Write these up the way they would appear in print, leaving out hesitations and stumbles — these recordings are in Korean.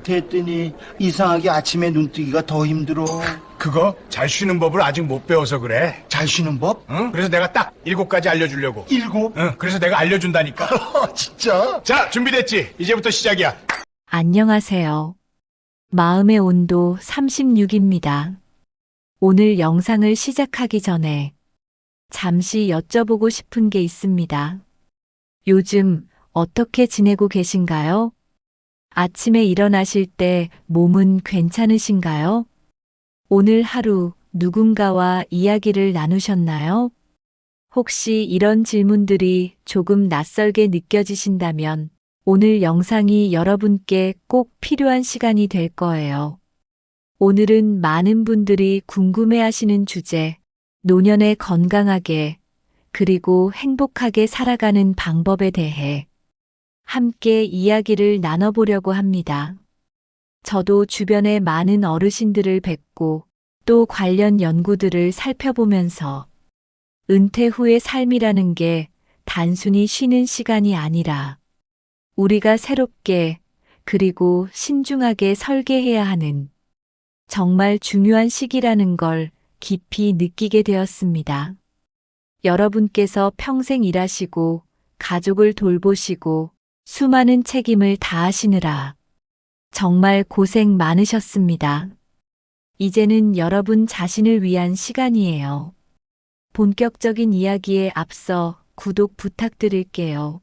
됐더니 이상하게 아침에 눈뜨기가 더 힘들어. 그거 잘 쉬는 법을 아직 못 배워서 그래. 잘 쉬는 법? 응? 그래서 내가 딱 7가지 알려주려고. 7? 응, 그래서 내가 알려준다니까. 진짜? 자, 준비됐지? 이제부터 시작이야. 안녕하세요. 마음의 온도 36입니다. 오늘 영상을 시작하기 전에 잠시 여쭤보고 싶은 게 있습니다. 요즘 어떻게 지내고 계신가요? 아침에 일어나실 때 몸은 괜찮으신가요? 오늘 하루 누군가와 이야기를 나누셨나요? 혹시 이런 질문들이 조금 낯설게 느껴지신다면 오늘 영상이 여러분께 꼭 필요한 시간이 될 거예요. 오늘은 많은 분들이 궁금해하시는 주제, 노년에 건강하게 그리고 행복하게 살아가는 방법에 대해 함께 이야기를 나눠보려고 합니다. 저도 주변에 많은 어르신들을 뵙고 또 관련 연구들을 살펴보면서 은퇴 후의 삶이라는 게 단순히 쉬는 시간이 아니라 우리가 새롭게 그리고 신중하게 설계해야 하는 정말 중요한 시기라는 걸 깊이 느끼게 되었습니다. 여러분께서 평생 일하시고 가족을 돌보시고 수많은 책임을 다하시느라 정말 고생 많으셨습니다. 이제는 여러분 자신을 위한 시간이에요. 본격적인 이야기에 앞서 구독 부탁드릴게요.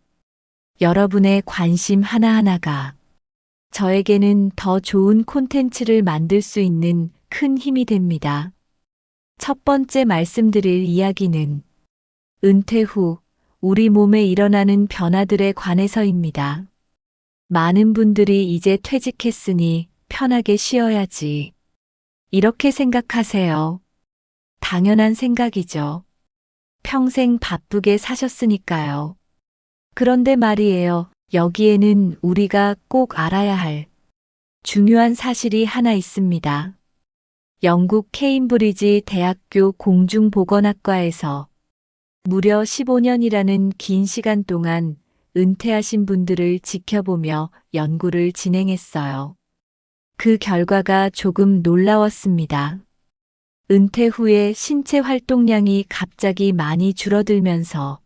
여러분의 관심 하나하나가 저에게는 더 좋은 콘텐츠를 만들 수 있는 큰 힘이 됩니다. 첫 번째 말씀드릴 이야기는 은퇴 후 우리 몸에 일어나는 변화들에 관해서입니다. 많은 분들이 이제 퇴직했으니 편하게 쉬어야지. 이렇게 생각하세요. 당연한 생각이죠. 평생 바쁘게 사셨으니까요. 그런데 말이에요. 여기에는 우리가 꼭 알아야 할 중요한 사실이 하나 있습니다. 영국 케임브리지 대학교 공중보건학과에서 무려 15년이라는 긴 시간 동안 은퇴하신 분들을 지켜보며 연구를 진행했어요. 그 결과가 조금 놀라웠습니다. 은퇴 후에 신체 활동량이 갑자기 많이 줄어들면서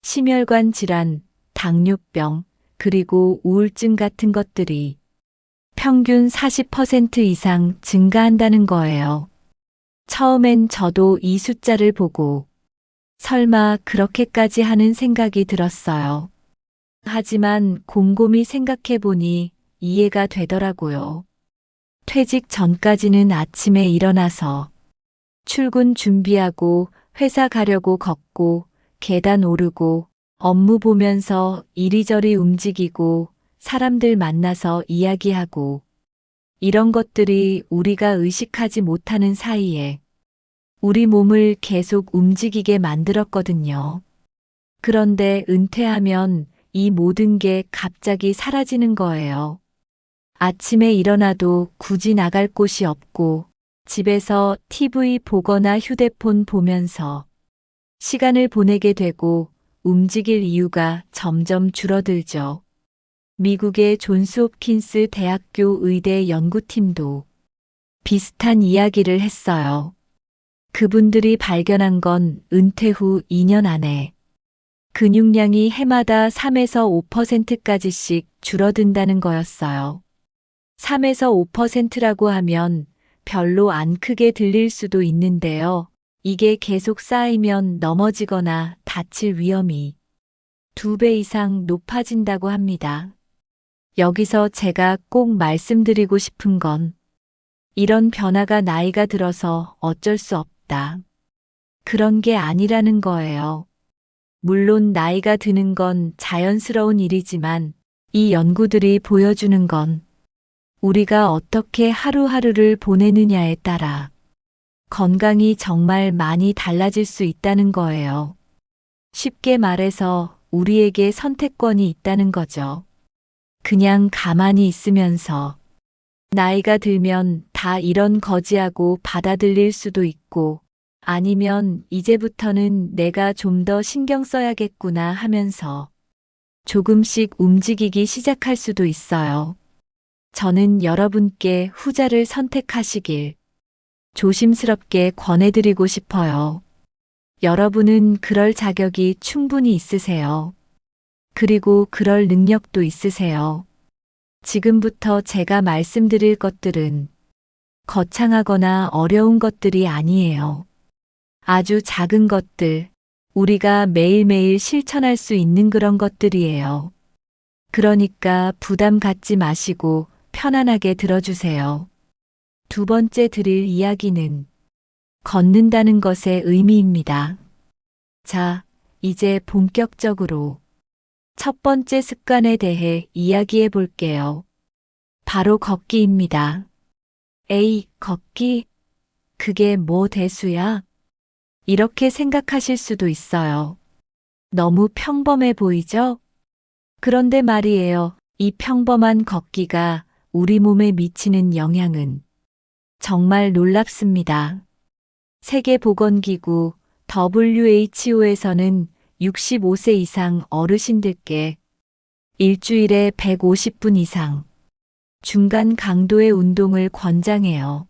심혈관 질환, 당뇨병, 그리고 우울증 같은 것들이 평균 40% 이상 증가한다는 거예요. 처음엔 저도 이 숫자를 보고 설마 그렇게까지 하는 생각이 들었어요. 하지만 곰곰이 생각해 보니 이해가 되더라고요. 퇴직 전까지는 아침에 일어나서 출근 준비하고 회사 가려고 걷고 계단 오르고 업무 보면서 이리저리 움직이고 사람들 만나서 이야기하고 이런 것들이 우리가 의식하지 못하는 사이에 우리 몸을 계속 움직이게 만들었거든요. 그런데 은퇴하면 이 모든 게 갑자기 사라지는 거예요. 아침에 일어나도 굳이 나갈 곳이 없고 집에서 TV 보거나 휴대폰 보면서 시간을 보내게 되고 움직일 이유가 점점 줄어들죠. 미국의 존스 홉킨스 대학교 의대 연구팀도 비슷한 이야기를 했어요. 그분들이 발견한 건 은퇴 후 2년 안에 근육량이 해마다 3에서 5%까지씩 줄어든다는 거였어요. 3에서 5%라고 하면 별로 안 크게 들릴 수도 있는데요. 이게 계속 쌓이면 넘어지거나 다칠 위험이 2배 이상 높아진다고 합니다. 여기서 제가 꼭 말씀드리고 싶은 건 이런 변화가 나이가 들어서 어쩔 수 없다. 그런 게 아니라는 거예요. 물론 나이가 드는 건 자연스러운 일이지만 이 연구들이 보여주는 건 우리가 어떻게 하루하루를 보내느냐에 따라 건강이 정말 많이 달라질 수 있다는 거예요. 쉽게 말해서 우리에게 선택권이 있다는 거죠. 그냥 가만히 있으면서 나이가 들면 다 이런 거지하고 받아들일 수도 있고 아니면 이제부터는 내가 좀 더 신경 써야겠구나 하면서 조금씩 움직이기 시작할 수도 있어요. 저는 여러분께 후자를 선택하시길 조심스럽게 권해드리고 싶어요. 여러분은 그럴 자격이 충분히 있으세요. 그리고 그럴 능력도 있으세요. 지금부터 제가 말씀드릴 것들은 거창하거나 어려운 것들이 아니에요. 아주 작은 것들, 우리가 매일매일 실천할 수 있는 그런 것들이에요. 그러니까 부담 갖지 마시고 편안하게 들어주세요. 두 번째 드릴 이야기는 걷는다는 것의 의미입니다. 자, 이제 본격적으로 첫 번째 습관에 대해 이야기해 볼게요. 바로 걷기입니다. 에이, 걷기? 그게 뭐 대수야? 이렇게 생각하실 수도 있어요. 너무 평범해 보이죠? 그런데 말이에요. 이 평범한 걷기가 우리 몸에 미치는 영향은 정말 놀랍습니다. 세계보건기구 WHO에서는 65세 이상 어르신들께 일주일에 150분 이상 중간 강도의 운동을 권장해요.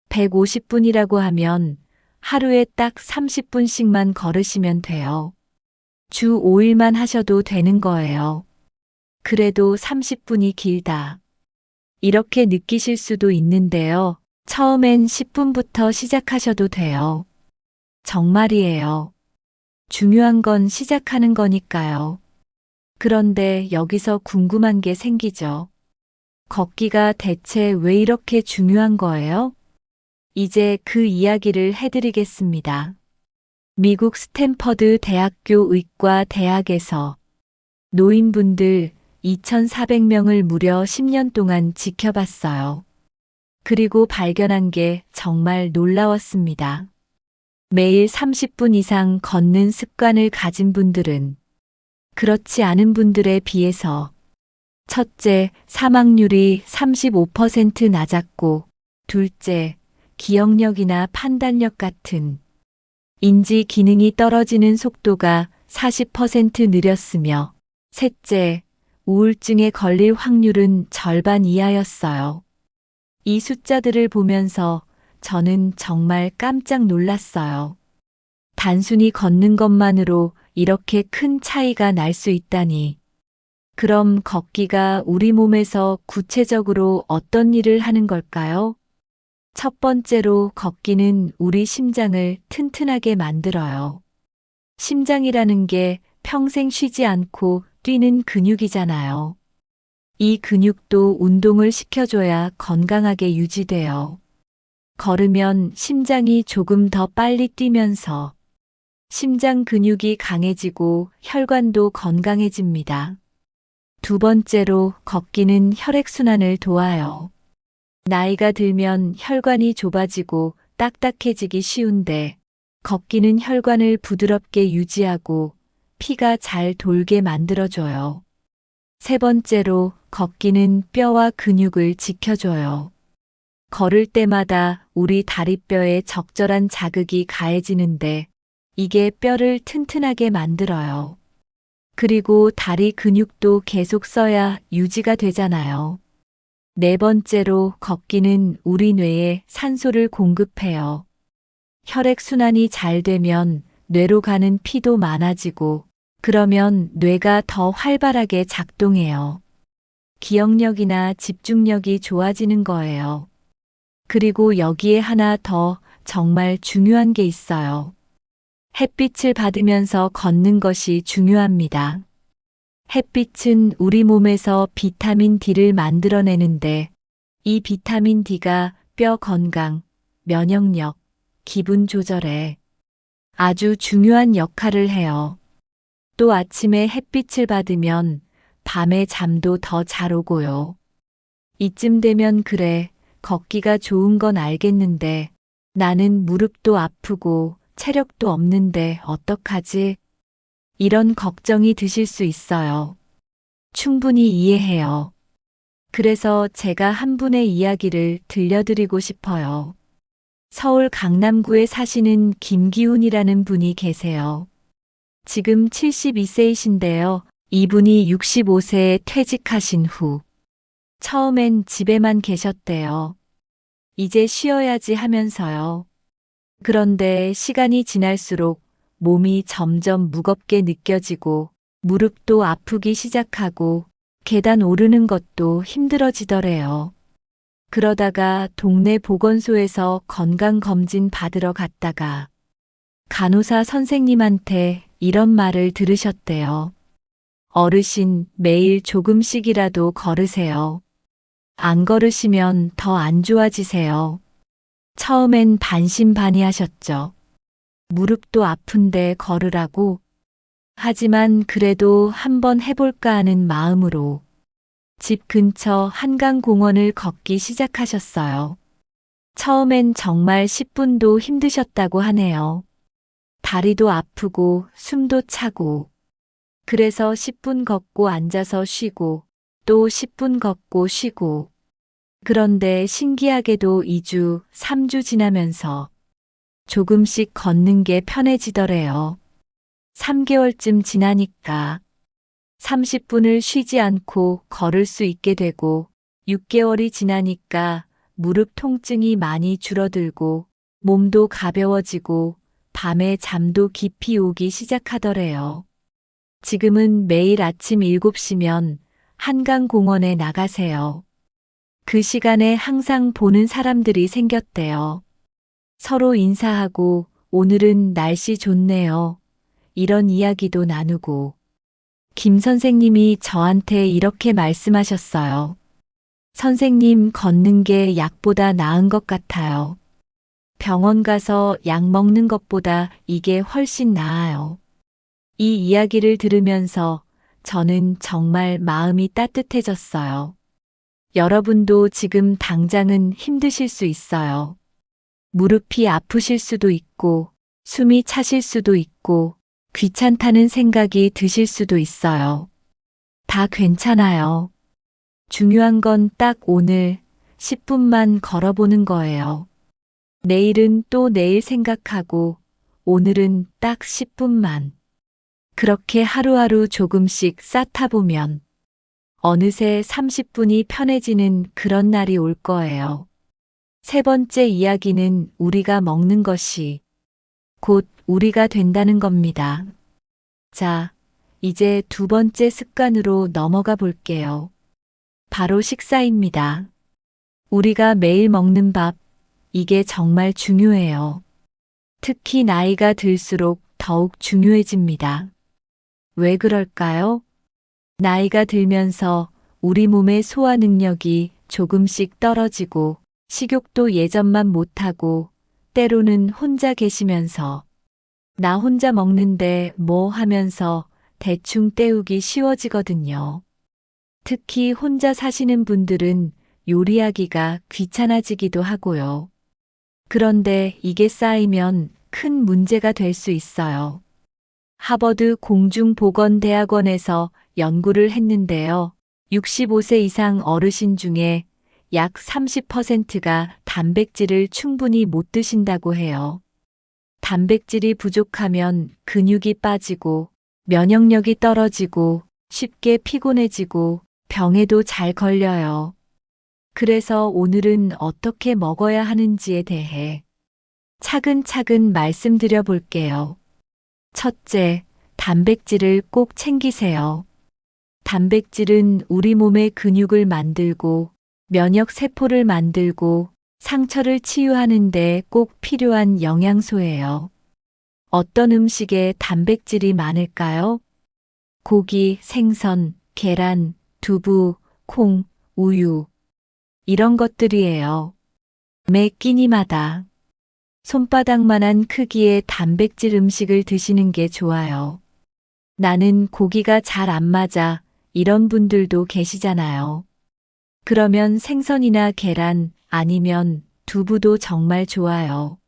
150분이라고 하면 하루에 딱 30분씩만 걸으시면 돼요. 주 5일만 하셔도 되는 거예요. 그래도 30분이 길다. 이렇게 느끼실 수도 있는데요. 처음엔 10분부터 시작하셔도 돼요. 정말이에요. 중요한 건 시작하는 거니까요. 그런데 여기서 궁금한 게 생기죠. 걷기가 대체 왜 이렇게 중요한 거예요? 이제 그 이야기를 해드리겠습니다. 미국 스탠퍼드 대학교 의과대학에서 노인분들 2,400명을 무려 10년 동안 지켜봤어요. 그리고 발견한 게 정말 놀라웠습니다. 매일 30분 이상 걷는 습관을 가진 분들은 그렇지 않은 분들에 비해서 첫째, 사망률이 35% 낮았고, 둘째, 기억력이나 판단력 같은 인지 기능이 떨어지는 속도가 40% 느렸으며, 셋째, 우울증에 걸릴 확률은 절반 이하였어요. 이 숫자들을 보면서 저는 정말 깜짝 놀랐어요. 단순히 걷는 것만으로 이렇게 큰 차이가 날 수 있다니. 그럼 걷기가 우리 몸에서 구체적으로 어떤 일을 하는 걸까요? 첫 번째로 걷기는 우리 심장을 튼튼하게 만들어요. 심장이라는 게 평생 쉬지 않고 뛰는 근육이잖아요. 이 근육도 운동을 시켜줘야 건강하게 유지돼요. 걸으면 심장이 조금 더 빨리 뛰면서 심장 근육이 강해지고 혈관도 건강해집니다. 두 번째로 걷기는 혈액순환을 도와요. 나이가 들면 혈관이 좁아지고 딱딱해지기 쉬운데 걷기는 혈관을 부드럽게 유지하고 피가 잘 돌게 만들어줘요. 세 번째로 걷기는 뼈와 근육을 지켜줘요. 걸을 때마다 우리 다리뼈에 적절한 자극이 가해지는데 이게 뼈를 튼튼하게 만들어요. 그리고 다리 근육도 계속 써야 유지가 되잖아요. 네 번째로 걷기는 우리 뇌에 산소를 공급해요. 혈액순환이 잘 되면 뇌로 가는 피도 많아지고 그러면 뇌가 더 활발하게 작동해요. 기억력이나 집중력이 좋아지는 거예요. 그리고 여기에 하나 더 정말 중요한 게 있어요. 햇빛을 받으면서 걷는 것이 중요합니다. 햇빛은 우리 몸에서 비타민 D를 만들어내는데 이 비타민 D가 뼈 건강, 면역력, 기분 조절에 아주 중요한 역할을 해요. 또 아침에 햇빛을 받으면 밤에 잠도 더 잘 오고요. 이쯤 되면 그래, 걷기가 좋은 건 알겠는데 나는 무릎도 아프고 체력도 없는데 어떡하지? 이런 걱정이 드실 수 있어요. 충분히 이해해요. 그래서 제가 한 분의 이야기를 들려드리고 싶어요. 서울 강남구에 사시는 김기훈이라는 분이 계세요. 지금 72세이신데요. 이분이 65세에 퇴직하신 후 처음엔 집에만 계셨대요. 이제 쉬어야지 하면서요. 그런데 시간이 지날수록 몸이 점점 무겁게 느껴지고 무릎도 아프기 시작하고 계단 오르는 것도 힘들어지더래요. 그러다가 동네 보건소에서 건강검진 받으러 갔다가 간호사 선생님한테 이런 말을 들으셨대요. 어르신, 매일 조금씩이라도 걸으세요. 안 걸으시면 더 안 좋아지세요. 처음엔 반신반의하셨죠. 무릎도 아픈데 걸으라고. 하지만 그래도 한번 해볼까 하는 마음으로 집 근처 한강공원을 걷기 시작하셨어요. 처음엔 정말 10분도 힘드셨다고 하네요. 다리도 아프고 숨도 차고. 그래서 10분 걷고 앉아서 쉬고 또 10분 걷고 쉬고. 그런데 신기하게도 2주, 3주 지나면서 조금씩 걷는 게 편해지더래요. 3개월쯤 지나니까 30분을 쉬지 않고 걸을 수 있게 되고 6개월이 지나니까 무릎 통증이 많이 줄어들고 몸도 가벼워지고 밤에 잠도 깊이 오기 시작하더래요. 지금은 매일 아침 7시면 한강공원에 나가세요. 그 시간에 항상 보는 사람들이 생겼대요. 서로 인사하고 오늘은 날씨 좋네요. 이런 이야기도 나누고. 김 선생님이 저한테 이렇게 말씀하셨어요. 선생님, 걷는 게 약보다 나은 것 같아요. 병원 가서 약 먹는 것보다 이게 훨씬 나아요. 이 이야기를 들으면서 저는 정말 마음이 따뜻해졌어요. 여러분도 지금 당장은 힘드실 수 있어요. 무릎이 아프실 수도 있고, 숨이 차실 수도 있고, 귀찮다는 생각이 드실 수도 있어요. 다 괜찮아요. 중요한 건 딱 오늘 10분만 걸어보는 거예요. 내일은 또 내일 생각하고, 오늘은 딱 10분만. 그렇게 하루하루 조금씩 쌓다 보면 어느새 30분이 편해지는 그런 날이 올 거예요. 세 번째 이야기는 우리가 먹는 것이 곧 우리가 된다는 겁니다. 자, 이제 두 번째 습관으로 넘어가 볼게요. 바로 식사입니다. 우리가 매일 먹는 밥, 이게 정말 중요해요. 특히 나이가 들수록 더욱 중요해집니다. 왜 그럴까요? 나이가 들면서 우리 몸의 소화 능력이 조금씩 떨어지고 식욕도 예전만 못하고 때로는 혼자 계시면서 나 혼자 먹는데 뭐 하면서 대충 때우기 쉬워지거든요. 특히 혼자 사시는 분들은 요리하기가 귀찮아지기도 하고요. 그런데 이게 쌓이면 큰 문제가 될 수 있어요. 하버드 공중보건대학원에서 연구를 했는데요. 65세 이상 어르신 중에 약 30%가 단백질을 충분히 못 드신다고 해요. 단백질이 부족하면 근육이 빠지고 면역력이 떨어지고 쉽게 피곤해지고 병에도 잘 걸려요. 그래서 오늘은 어떻게 먹어야 하는지에 대해 차근차근 말씀드려 볼게요. 첫째, 단백질을 꼭 챙기세요. 단백질은 우리 몸의 근육을 만들고 면역 세포를 만들고 상처를 치유하는 데 꼭 필요한 영양소예요. 어떤 음식에 단백질이 많을까요? 고기, 생선, 계란, 두부, 콩, 우유. 이런 것들이에요. 매 끼니마다 손바닥만한 크기의 단백질 음식을 드시는 게 좋아요. 나는 고기가 잘 안 맞아. 이런 분들도 계시잖아요. 그러면 생선이나 계란 아니면 두부도 정말 좋아요.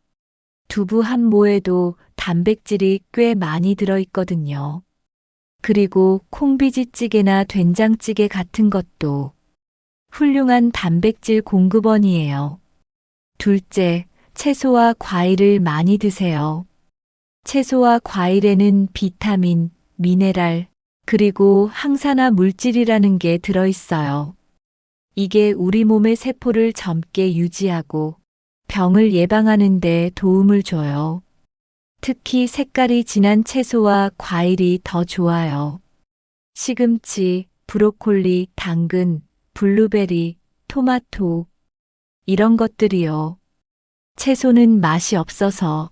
두부 한 모에도 단백질이 꽤 많이 들어있거든요. 그리고 콩비지찌개나 된장찌개 같은 것도 훌륭한 단백질 공급원이에요. 둘째, 채소와 과일을 많이 드세요. 채소와 과일에는 비타민, 미네랄, 그리고 항산화 물질이라는 게 들어있어요. 이게 우리 몸의 세포를 젊게 유지하고 병을 예방하는 데 도움을 줘요. 특히 색깔이 진한 채소와 과일이 더 좋아요. 시금치, 브로콜리, 당근, 블루베리, 토마토, 이런 것들이요. 채소는 맛이 없어서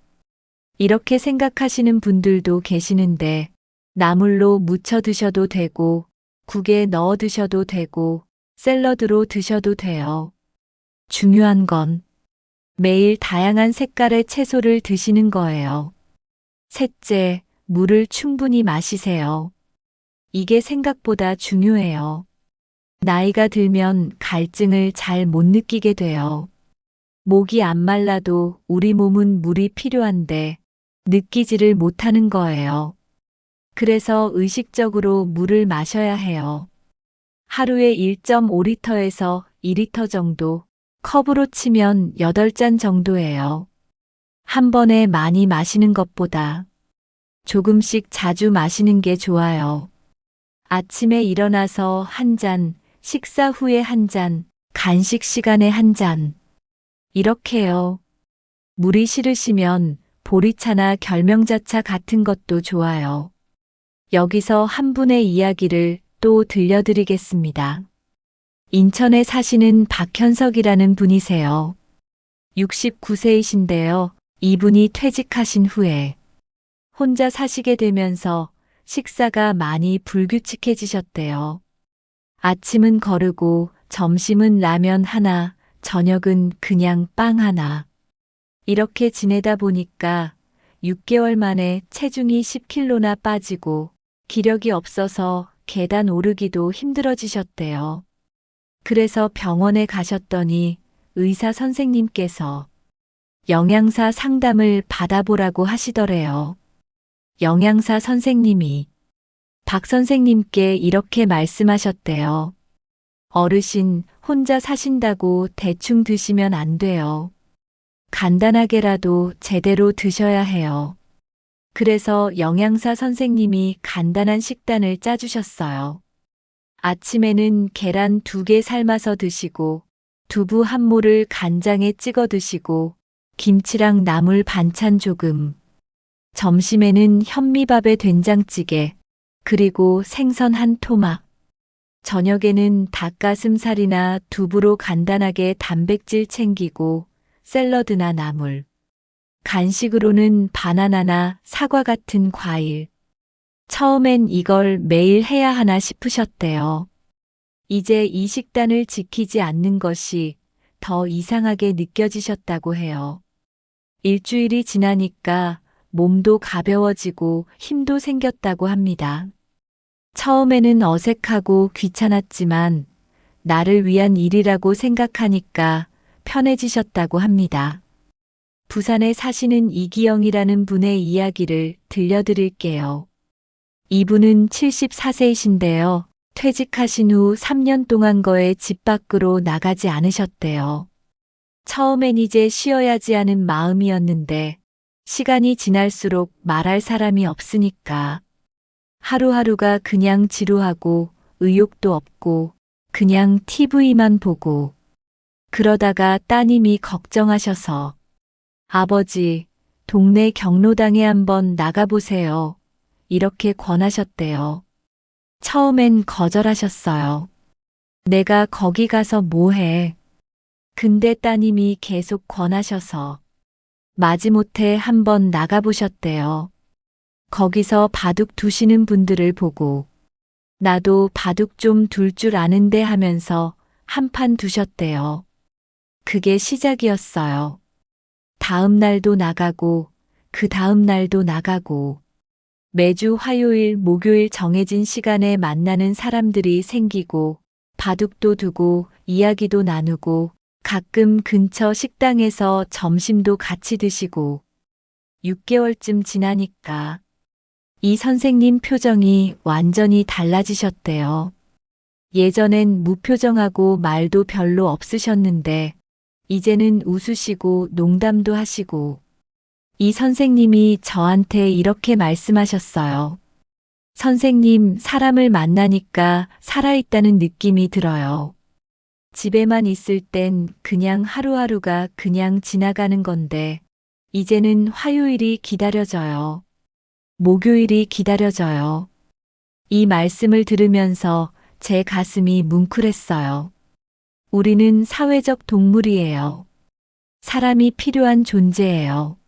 이렇게 생각하시는 분들도 계시는데 나물로 무쳐 드셔도 되고 국에 넣어 드셔도 되고 샐러드로 드셔도 돼요. 중요한 건 매일 다양한 색깔의 채소를 드시는 거예요. 셋째, 물을 충분히 마시세요. 이게 생각보다 중요해요. 나이가 들면 갈증을 잘 못 느끼게 돼요. 목이 안 말라도 우리 몸은 물이 필요한데 느끼지를 못하는 거예요. 그래서 의식적으로 물을 마셔야 해요. 하루에 1.5리터에서 2리터 정도, 컵으로 치면 8잔 정도예요. 한 번에 많이 마시는 것보다 조금씩 자주 마시는 게 좋아요. 아침에 일어나서 한 잔, 식사 후에 한 잔, 간식 시간에 한 잔. 이렇게요. 물이 싫으시면 보리차나 결명자차 같은 것도 좋아요. 여기서 한 분의 이야기를 또 들려드리겠습니다. 인천에 사시는 박현석이라는 분이세요. 69세이신데요. 이분이 퇴직하신 후에 혼자 사시게 되면서 식사가 많이 불규칙해지셨대요. 아침은 거르고 점심은 라면 하나, 저녁은 그냥 빵 하나. 이렇게 지내다 보니까 6개월 만에 체중이 10kg나 빠지고 기력이 없어서 계단 오르기도 힘들어지셨대요. 그래서 병원에 가셨더니 의사 선생님께서 영양사 상담을 받아보라고 하시더래요. 영양사 선생님이 박 선생님께 이렇게 말씀하셨대요. 어르신 혼자 사신다고 대충 드시면 안 돼요. 간단하게라도 제대로 드셔야 해요. 그래서 영양사 선생님이 간단한 식단을 짜주셨어요. 아침에는 계란 2개 삶아서 드시고 두부 한 모를 간장에 찍어 드시고 김치랑 나물 반찬 조금. 점심에는 현미밥에 된장찌개, 그리고 생선 한 토막. 저녁에는 닭가슴살이나 두부로 간단하게 단백질 챙기고 샐러드나 나물. 간식으로는 바나나나 사과 같은 과일. 처음엔 이걸 매일 해야 하나 싶으셨대요. 이제 이 식단을 지키지 않는 것이 더 이상하게 느껴지셨다고 해요. 일주일이 지나니까 몸도 가벼워지고 힘도 생겼다고 합니다. 처음에는 어색하고 귀찮았지만 나를 위한 일이라고 생각하니까 편해지셨다고 합니다. 부산에 사시는 이기영이라는 분의 이야기를 들려드릴게요. 이분은 74세이신데요. 퇴직하신 후 3년 동안 거의 집 밖으로 나가지 않으셨대요. 처음엔 이제 쉬어야지 하는 마음이었는데 시간이 지날수록 말할 사람이 없으니까 하루하루가 그냥 지루하고 의욕도 없고 그냥 TV만 보고 그러다가 따님이 걱정하셔서 아버지, 동네 경로당에 한번 나가보세요. 이렇게 권하셨대요. 처음엔 거절하셨어요. 내가 거기 가서 뭐 해? 근데 따님이 계속 권하셔서 마지못해 한번 나가보셨대요. 거기서 바둑 두시는 분들을 보고 나도 바둑 좀 둘 줄 아는데 하면서 한 판 두셨대요. 그게 시작이었어요. 다음 날도 나가고 그 다음 날도 나가고 매주 화요일, 목요일 정해진 시간에 만나는 사람들이 생기고 바둑도 두고 이야기도 나누고 가끔 근처 식당에서 점심도 같이 드시고 6개월쯤 지나니까 이 선생님 표정이 완전히 달라지셨대요. 예전엔 무표정하고 말도 별로 없으셨는데 이제는 웃으시고 농담도 하시고 이 선생님이 저한테 이렇게 말씀하셨어요. 선생님, 사람을 만나니까 살아있다는 느낌이 들어요. 집에만 있을 땐 그냥 하루하루가 그냥 지나가는 건데, 이제는 화요일이 기다려져요. 목요일이 기다려져요. 이 말씀을 들으면서 제 가슴이 뭉클했어요. 우리는 사회적 동물이에요. 사람이 필요한 존재예요.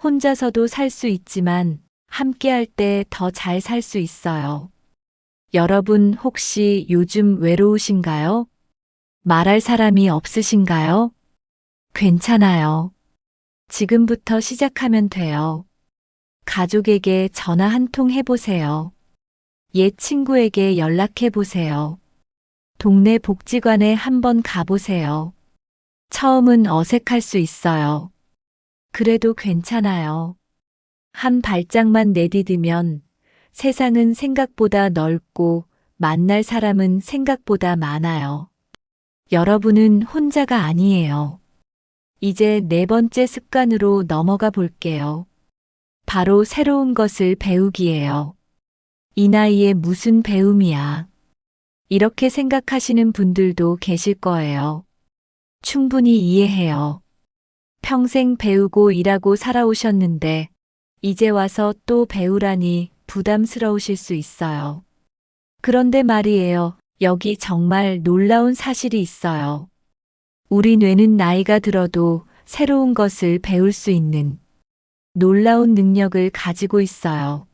혼자서도 살 수 있지만 함께할 때 더 잘 살 수 있어요. 여러분 혹시 요즘 외로우신가요? 말할 사람이 없으신가요? 괜찮아요. 지금부터 시작하면 돼요. 가족에게 전화 한 통 해보세요. 옛 친구에게 연락해보세요. 동네 복지관에 한번 가보세요. 처음은 어색할 수 있어요. 그래도 괜찮아요. 한 발짝만 내디디면 세상은 생각보다 넓고 만날 사람은 생각보다 많아요. 여러분은 혼자가 아니에요. 이제 네 번째 습관으로 넘어가 볼게요. 바로 새로운 것을 배우기예요. 이 나이에 무슨 배움이야. 이렇게 생각하시는 분들도 계실 거예요. 충분히 이해해요. 평생 배우고 일하고 살아오셨는데 이제 와서 또 배우라니 부담스러우실 수 있어요. 그런데 말이에요. 여기 정말 놀라운 사실이 있어요. 우리 뇌는 나이가 들어도 새로운 것을 배울 수 있는 놀라운 능력을 가지고 있어요.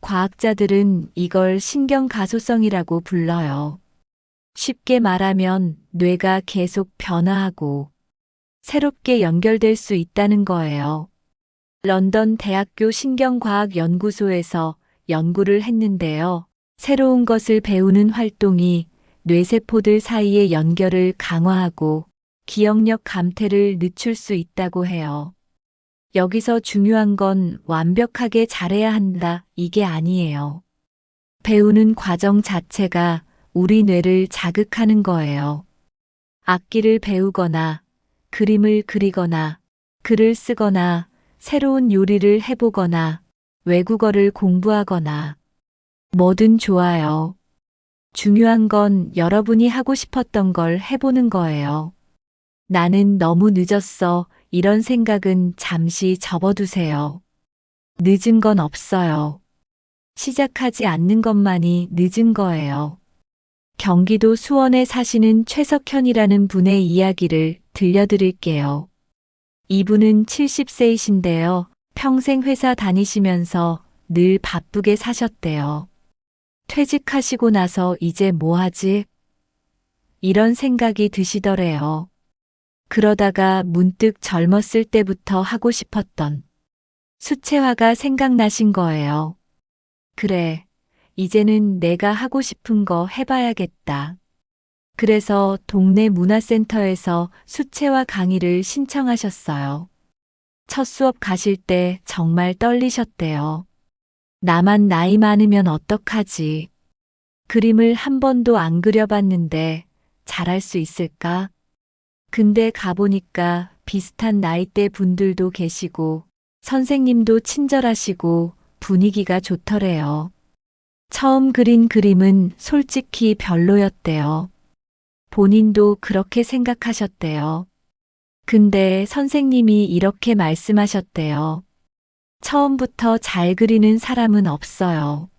과학자들은 이걸 신경가소성이라고 불러요. 쉽게 말하면 뇌가 계속 변화하고 새롭게 연결될 수 있다는 거예요. 런던 대학교 신경과학연구소에서 연구를 했는데요. 새로운 것을 배우는 활동이 뇌세포들 사이의 연결을 강화하고 기억력 감퇴를 늦출 수 있다고 해요. 여기서 중요한 건 완벽하게 잘해야 한다, 이게 아니에요. 배우는 과정 자체가 우리 뇌를 자극하는 거예요. 악기를 배우거나, 그림을 그리거나, 글을 쓰거나, 새로운 요리를 해보거나, 외국어를 공부하거나, 뭐든 좋아요. 중요한 건 여러분이 하고 싶었던 걸 해보는 거예요. 나는 너무 늦었어. 이런 생각은 잠시 접어두세요. 늦은 건 없어요. 시작하지 않는 것만이 늦은 거예요. 경기도 수원에 사시는 최석현이라는 분의 이야기를 들려드릴게요. 이분은 70세이신데요. 평생 회사 다니시면서 늘 바쁘게 사셨대요. 퇴직하시고 나서 이제 뭐 하지? 이런 생각이 드시더래요. 그러다가 문득 젊었을 때부터 하고 싶었던 수채화가 생각나신 거예요. 그래, 이제는 내가 하고 싶은 거 해봐야겠다. 그래서 동네 문화센터에서 수채화 강의를 신청하셨어요. 첫 수업 가실 때 정말 떨리셨대요. 나만 나이 많으면 어떡하지? 그림을 한 번도 안 그려봤는데 잘할 수 있을까? 근데 가보니까 비슷한 나이대 분들도 계시고 선생님도 친절하시고 분위기가 좋더래요. 처음 그린 그림은 솔직히 별로였대요. 본인도 그렇게 생각하셨대요. 근데 선생님이 이렇게 말씀하셨대요. 처음부터 잘 그리는 사람은 없어요.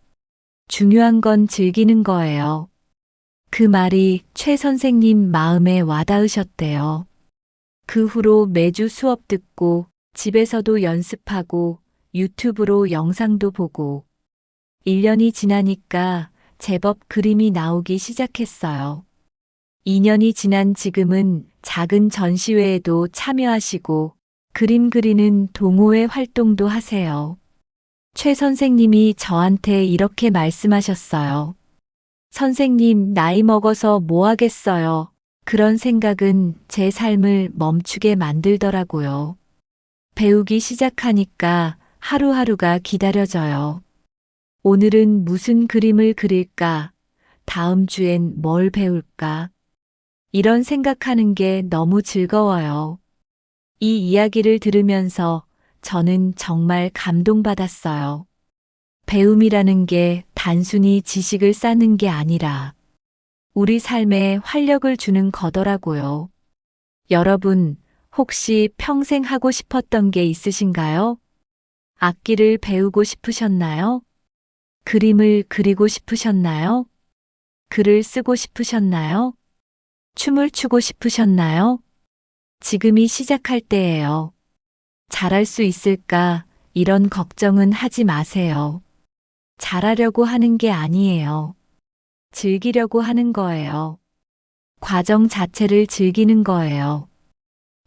중요한 건 즐기는 거예요. 그 말이 최 선생님 마음에 와닿으셨대요. 그 후로 매주 수업 듣고 집에서도 연습하고 유튜브로 영상도 보고 1년이 지나니까 제법 그림이 나오기 시작했어요. 2년이 지난 지금은 작은 전시회에도 참여하시고 그림 그리는 동호회 활동도 하세요. 최 선생님이 저한테 이렇게 말씀하셨어요. 선생님, 나이 먹어서 뭐 하겠어요. 그런 생각은 제 삶을 멈추게 만들더라고요. 배우기 시작하니까 하루하루가 기다려져요. 오늘은 무슨 그림을 그릴까? 다음 주엔 뭘 배울까? 이런 생각하는 게 너무 즐거워요. 이 이야기를 들으면서 저는 정말 감동받았어요. 배움이라는 게 단순히 지식을 쌓는 게 아니라 우리 삶에 활력을 주는 거더라고요. 여러분, 혹시 평생 하고 싶었던 게 있으신가요? 악기를 배우고 싶으셨나요? 그림을 그리고 싶으셨나요? 글을 쓰고 싶으셨나요? 춤을 추고 싶으셨나요? 지금이 시작할 때예요. 잘할 수 있을까? 이런 걱정은 하지 마세요. 잘하려고 하는 게 아니에요. 즐기려고 하는 거예요. 과정 자체를 즐기는 거예요.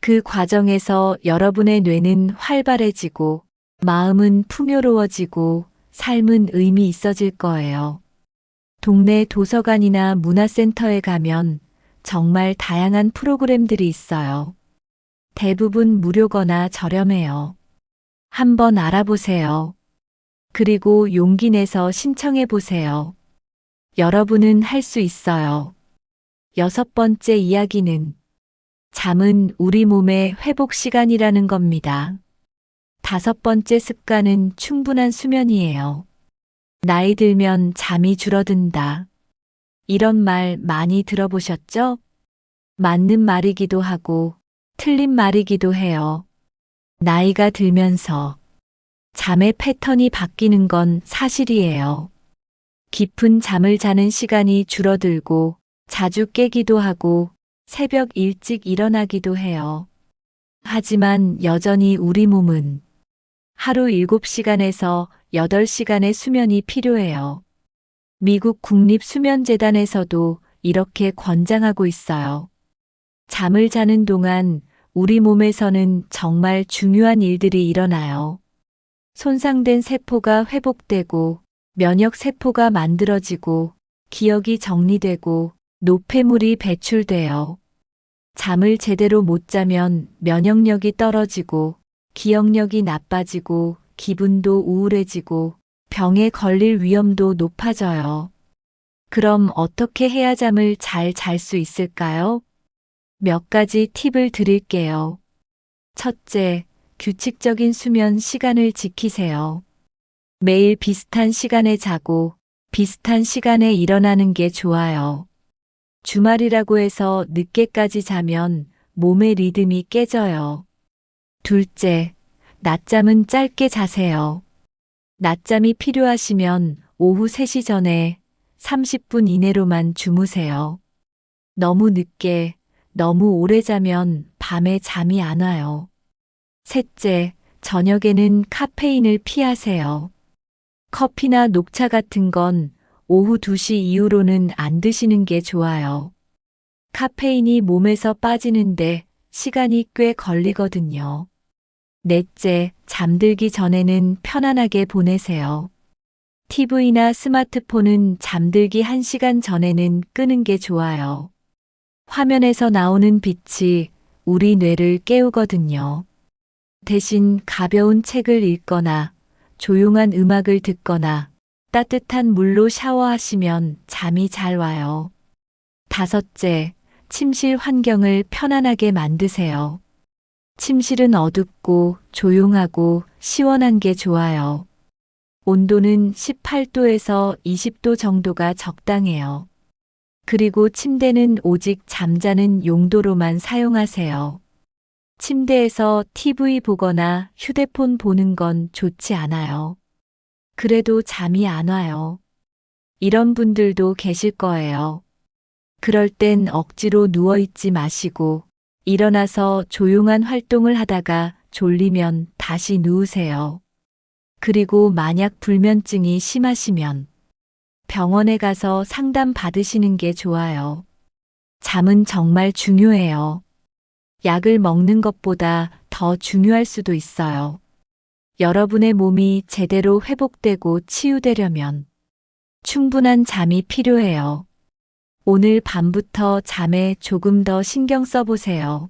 그 과정에서 여러분의 뇌는 활발해지고, 마음은 풍요로워지고, 삶은 의미 있어질 거예요. 동네 도서관이나 문화센터에 가면 정말 다양한 프로그램들이 있어요. 대부분 무료거나 저렴해요. 한번 알아보세요. 그리고 용기 내서 신청해 보세요. 여러분은 할 수 있어요. 6번째 이야기는 잠은 우리 몸의 회복 시간이라는 겁니다. 5번째 습관은 충분한 수면이에요. 나이 들면 잠이 줄어든다. 이런 말 많이 들어보셨죠? 맞는 말이기도 하고 틀린 말이기도 해요. 나이가 들면서 잠의 패턴이 바뀌는 건 사실이에요. 깊은 잠을 자는 시간이 줄어들고 자주 깨기도 하고 새벽 일찍 일어나기도 해요. 하지만 여전히 우리 몸은 하루 7시간에서 8시간의 수면이 필요해요. 미국 국립수면재단에서도 이렇게 권장하고 있어요. 잠을 자는 동안 우리 몸에서는 정말 중요한 일들이 일어나요. 손상된 세포가 회복되고 면역 세포가 만들어지고 기억이 정리되고 노폐물이 배출돼요. 잠을 제대로 못 자면 면역력이 떨어지고 기억력이 나빠지고 기분도 우울해지고 병에 걸릴 위험도 높아져요. 그럼 어떻게 해야 잠을 잘 잘 수 있을까요? 몇 가지 팁을 드릴게요. 첫째, 규칙적인 수면 시간을 지키세요. 매일 비슷한 시간에 자고 비슷한 시간에 일어나는 게 좋아요. 주말이라고 해서 늦게까지 자면 몸의 리듬이 깨져요. 둘째, 낮잠은 짧게 자세요. 낮잠이 필요하시면 오후 3시 전에 30분 이내로만 주무세요. 너무 늦게, 너무 오래 자면 밤에 잠이 안 와요. 셋째, 저녁에는 카페인을 피하세요. 커피나 녹차 같은 건 오후 2시 이후로는 안 드시는 게 좋아요. 카페인이 몸에서 빠지는데 시간이 꽤 걸리거든요. 넷째, 잠들기 전에는 편안하게 보내세요. TV나 스마트폰은 잠들기 1시간 전에는 끄는 게 좋아요. 화면에서 나오는 빛이 우리 뇌를 깨우거든요. 대신 가벼운 책을 읽거나 조용한 음악을 듣거나 따뜻한 물로 샤워하시면 잠이 잘 와요. 다섯째, 침실 환경을 편안하게 만드세요. 침실은 어둡고 조용하고 시원한 게 좋아요. 온도는 18도에서 20도 정도가 적당해요. 그리고 침대는 오직 잠자는 용도로만 사용하세요. 침대에서 TV 보거나 휴대폰 보는 건 좋지 않아요. 그래도 잠이 안 와요. 이런 분들도 계실 거예요. 그럴 땐 억지로 누워있지 마시고 일어나서 조용한 활동을 하다가 졸리면 다시 누우세요. 그리고 만약 불면증이 심하시면 병원에 가서 상담 받으시는 게 좋아요. 잠은 정말 중요해요. 약을 먹는 것보다 더 중요할 수도 있어요. 여러분의 몸이 제대로 회복되고 치유되려면 충분한 잠이 필요해요. 오늘 밤부터 잠에 조금 더 신경 써보세요.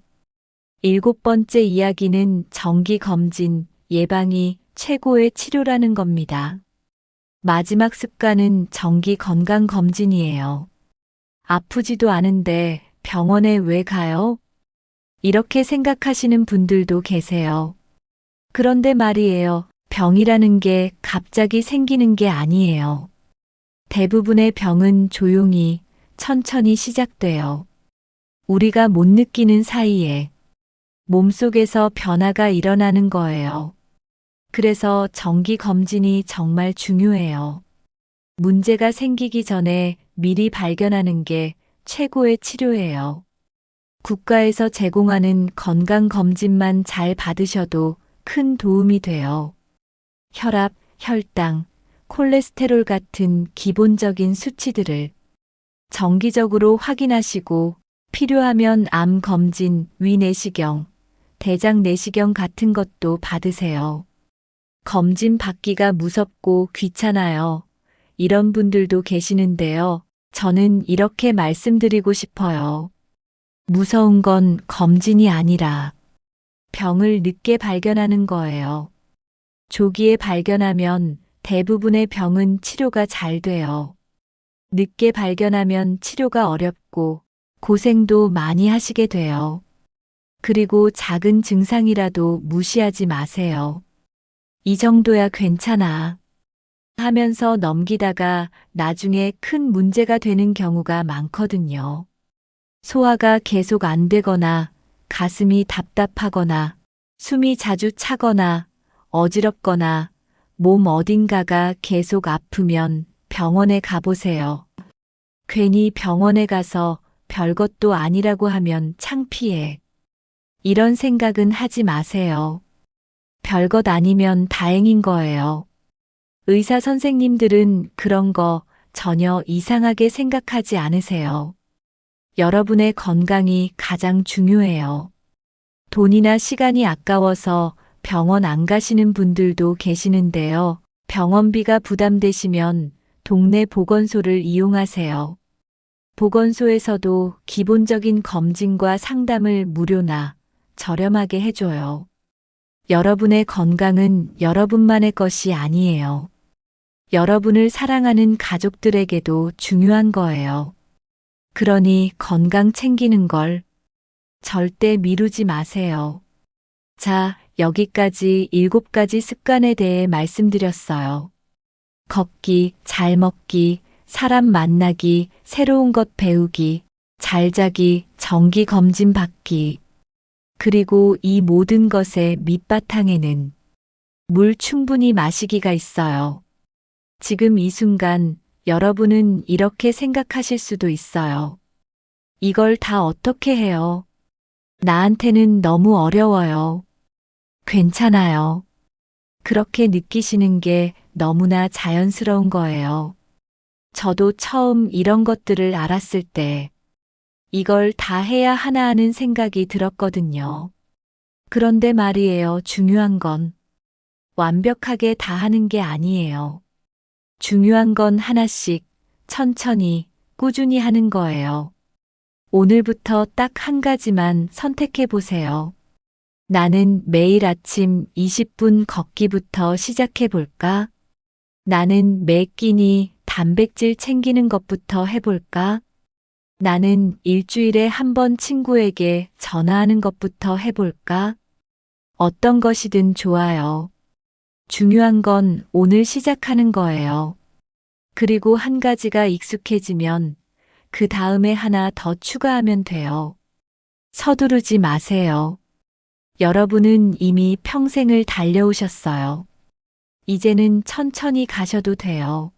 7번째 이야기는 정기검진, 예방이 최고의 치료라는 겁니다. 마지막 습관은 정기 건강검진이에요. 아프지도 않은데 병원에 왜 가요? 이렇게 생각하시는 분들도 계세요. 그런데 말이에요. 병이라는 게 갑자기 생기는 게 아니에요. 대부분의 병은 조용히 천천히 시작돼요. 우리가 못 느끼는 사이에 몸속에서 변화가 일어나는 거예요. 그래서 정기 검진이 정말 중요해요. 문제가 생기기 전에 미리 발견하는 게 최고의 치료예요. 국가에서 제공하는 건강검진만 잘 받으셔도 큰 도움이 돼요. 혈압, 혈당, 콜레스테롤 같은 기본적인 수치들을 정기적으로 확인하시고 필요하면 암 검진, 위내시경, 대장 내시경 같은 것도 받으세요. 검진 받기가 무섭고 귀찮아요. 이런 분들도 계시는데요. 저는 이렇게 말씀드리고 싶어요. 무서운 건 검진이 아니라 병을 늦게 발견하는 거예요. 조기에 발견하면 대부분의 병은 치료가 잘 돼요. 늦게 발견하면 치료가 어렵고 고생도 많이 하시게 돼요. 그리고 작은 증상이라도 무시하지 마세요. 이 정도야 괜찮아 하면서 넘기다가 나중에 큰 문제가 되는 경우가 많거든요. 소화가 계속 안 되거나 가슴이 답답하거나 숨이 자주 차거나 어지럽거나 몸 어딘가가 계속 아프면 병원에 가보세요. 괜히 병원에 가서 별것도 아니라고 하면 창피해. 이런 생각은 하지 마세요. 별것 아니면 다행인 거예요. 의사 선생님들은 그런 거 전혀 이상하게 생각하지 않으세요. 여러분의 건강이 가장 중요해요. 돈이나 시간이 아까워서 병원 안 가시는 분들도 계시는데요. 병원비가 부담되시면 동네 보건소를 이용하세요. 보건소에서도 기본적인 검진과 상담을 무료나 저렴하게 해줘요. 여러분의 건강은 여러분만의 것이 아니에요. 여러분을 사랑하는 가족들에게도 중요한 거예요. 그러니 건강 챙기는 걸 절대 미루지 마세요. 자, 여기까지 7가지 습관에 대해 말씀드렸어요. 걷기, 잘 먹기, 사람 만나기, 새로운 것 배우기, 잘 자기, 정기 검진 받기. 그리고 이 모든 것의 밑바탕에는 물 충분히 마시기가 있어요. 지금 이 순간 여러분은 이렇게 생각하실 수도 있어요. 이걸 다 어떻게 해요? 나한테는 너무 어려워요. 괜찮아요. 그렇게 느끼시는 게 너무나 자연스러운 거예요. 저도 처음 이런 것들을 알았을 때 이걸 다 해야 하나 하는 생각이 들었거든요. 그런데 말이에요. 중요한 건 완벽하게 다 하는 게 아니에요. 중요한 건 하나씩 천천히 꾸준히 하는 거예요. 오늘부터 딱 한 가지만 선택해 보세요. 나는 매일 아침 20분 걷기부터 시작해 볼까? 나는 매 끼니 단백질 챙기는 것부터 해볼까? 나는 일주일에 한 번 친구에게 전화하는 것부터 해볼까? 어떤 것이든 좋아요. 중요한 건 오늘 시작하는 거예요. 그리고 한 가지가 익숙해지면 그 다음에 하나 더 추가하면 돼요. 서두르지 마세요. 여러분은 이미 평생을 달려오셨어요. 이제는 천천히 가셔도 돼요.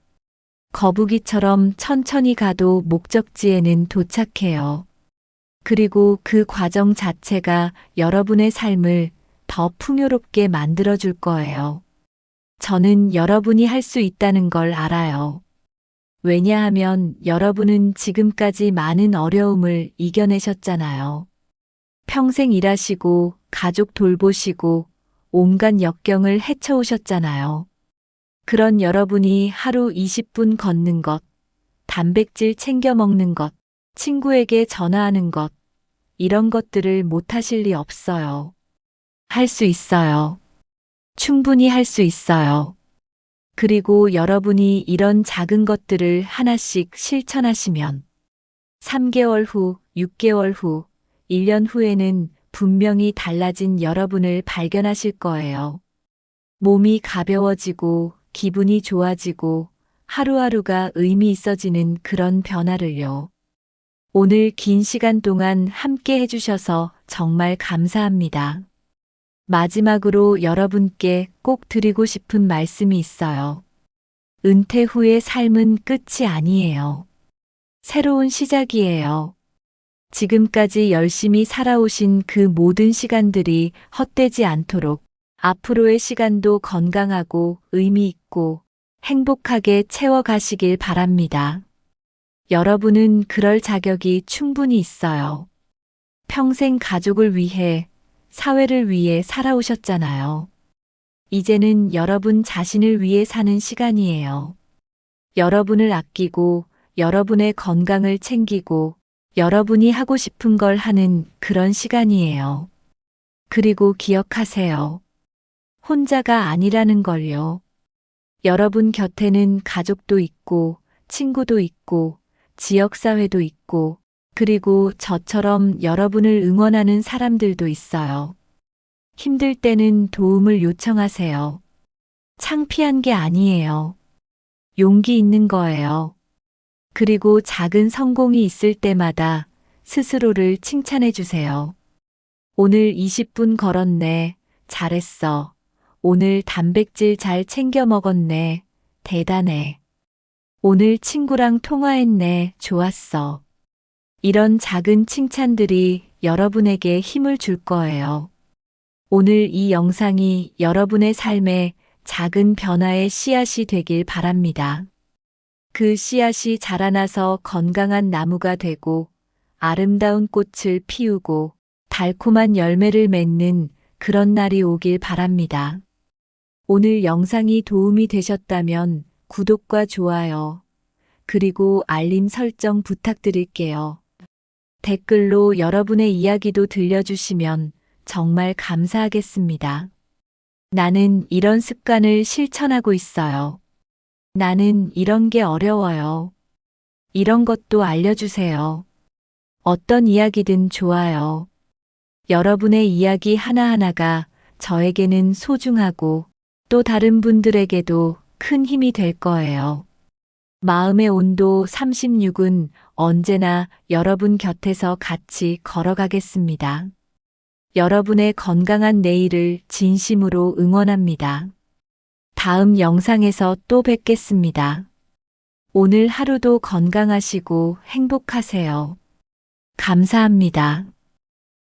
거북이처럼 천천히 가도 목적지에는 도착해요. 그리고 그 과정 자체가 여러분의 삶을 더 풍요롭게 만들어줄 거예요. 저는 여러분이 할 수 있다는 걸 알아요. 왜냐하면 여러분은 지금까지 많은 어려움을 이겨내셨잖아요. 평생 일하시고 가족 돌보시고 온갖 역경을 헤쳐오셨잖아요. 그런 여러분이 하루 20분 걷는 것, 단백질 챙겨 먹는 것, 친구에게 전화하는 것, 이런 것들을 못하실 리 없어요. 할 수 있어요. 충분히 할 수 있어요. 그리고 여러분이 이런 작은 것들을 하나씩 실천하시면 3개월 후, 6개월 후, 1년 후에는 분명히 달라진 여러분을 발견하실 거예요. 몸이 가벼워지고 기분이 좋아지고 하루하루가 의미 있어지는 그런 변화를요. 오늘 긴 시간 동안 함께 해주셔서 정말 감사합니다. 마지막으로 여러분께 꼭 드리고 싶은 말씀이 있어요. 은퇴 후의 삶은 끝이 아니에요. 새로운 시작이에요. 지금까지 열심히 살아오신 그 모든 시간들이 헛되지 않도록 앞으로의 시간도 건강하고 의미 있고 행복하게 채워가시길 바랍니다. 여러분은 그럴 자격이 충분히 있어요. 평생 가족을 위해, 사회를 위해 살아오셨잖아요. 이제는 여러분 자신을 위해 사는 시간이에요. 여러분을 아끼고, 여러분의 건강을 챙기고, 여러분이 하고 싶은 걸 하는 그런 시간이에요. 그리고 기억하세요. 혼자가 아니라는 걸요. 여러분 곁에는 가족도 있고, 친구도 있고, 지역사회도 있고, 그리고 저처럼 여러분을 응원하는 사람들도 있어요. 힘들 때는 도움을 요청하세요. 창피한 게 아니에요. 용기 있는 거예요. 그리고 작은 성공이 있을 때마다 스스로를 칭찬해 주세요. 오늘 20분 걸었네. 잘했어. 오늘 단백질 잘 챙겨 먹었네. 대단해. 오늘 친구랑 통화했네. 좋았어. 이런 작은 칭찬들이 여러분에게 힘을 줄 거예요. 오늘 이 영상이 여러분의 삶에 작은 변화의 씨앗이 되길 바랍니다. 그 씨앗이 자라나서 건강한 나무가 되고 아름다운 꽃을 피우고 달콤한 열매를 맺는 그런 날이 오길 바랍니다. 오늘 영상이 도움이 되셨다면 구독과 좋아요, 그리고 알림 설정 부탁드릴게요. 댓글로 여러분의 이야기도 들려주시면 정말 감사하겠습니다. 나는 이런 습관을 실천하고 있어요. 나는 이런 게 어려워요. 이런 것도 알려주세요. 어떤 이야기든 좋아요. 여러분의 이야기 하나하나가 저에게는 소중하고 또 다른 분들에게도 큰 힘이 될 거예요. 마음의 온도 36은 언제나 여러분 곁에서 같이 걸어가겠습니다. 여러분의 건강한 내일을 진심으로 응원합니다. 다음 영상에서 또 뵙겠습니다. 오늘 하루도 건강하시고 행복하세요. 감사합니다.